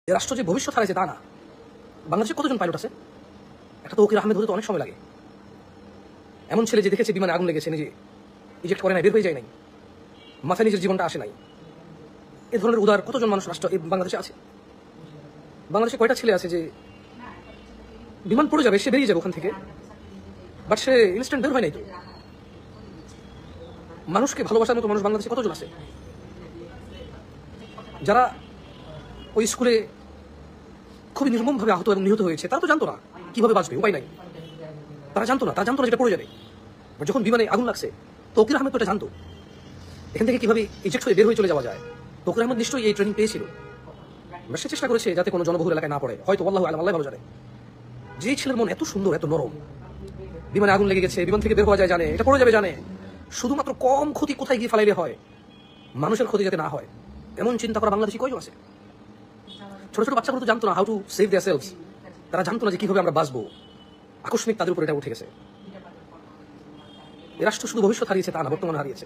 এ রাষ্ট্র যে ভবিষ্যৎ হারাইছে তা না। বাংলাদেশে কতজন পাইলট আছে? একটা তৌকির আহমেদ হতে তো অনেক সময় লাগে। এমন ছেলে যে দেখেছে বিমানে আগুন লেগেছে, নিজে ইজেক্ট করে নাই, বের হয়ে যায় নাই, মাথায় নিজের জীবনটা আসে নাই। এ ধরনের উদার কতজন মানুষ রাষ্ট্র এই বাংলাদেশে আছে? বাংলাদেশে কয়টা ছেলে আছে যে বিমান পড়ে যাবে, সে বেরিয়ে যাবে ওখান থেকে, বাট সে ইনস্ট্যান্ট বের হয় নাই? তো মানুষকে ভালোবাসার মতো মানুষ বাংলাদেশে কতজন আছে? যারা ওই স্কুলে খুবই নির্মমভাবে আহত এবং নিহত হয়েছে, তারা তো জানতো না কিভাবে বাঁচবে, উপায় নাই। তারা জানতো না যেটা পড়ে যাবে। যখন বিমানে আগুন লাগছে, তৌকির আহমেদ তো এটা জানতো এখান থেকে কিভাবে ইজেক্ট হয়ে বের হয়ে চলে যাওয়া যায়। তৌকির আহমেদ নিশ্চয়ই এই ট্রেনিং পেয়েছিল। সে চেষ্টা করেছে যাতে কোনো জনবহুল এলাকায় না পড়ে, হয়তো আল্লাহু আলাম, আল্লাহ ভালো জানে। যে ছেলের মন এত সুন্দর, এত নরম, বিমানে আগুন লেগে গেছে, বিমান থেকে বের হওয়া যায় জানে, এটা পড়ে যাবে জানে, শুধুমাত্র কম ক্ষতি কোথায় গিয়ে ফালাইলে হয়, মানুষের ক্ষতি যাতে না হয়, এমন চিন্তা করা বাংলাদেশি কয়জন আছে? ছোট ছোট বাচ্চাগুলো তো জানতো না how to save there selves. তারা জানতো না যে কিভাবে আমরা বাঁচবো। আকস্মিক তাদের উপর এটা উঠে গেছে। এ রাষ্ট্র শুধু ভবিষ্যৎ হারিয়েছে তা না, বর্তমান হারিয়েছে।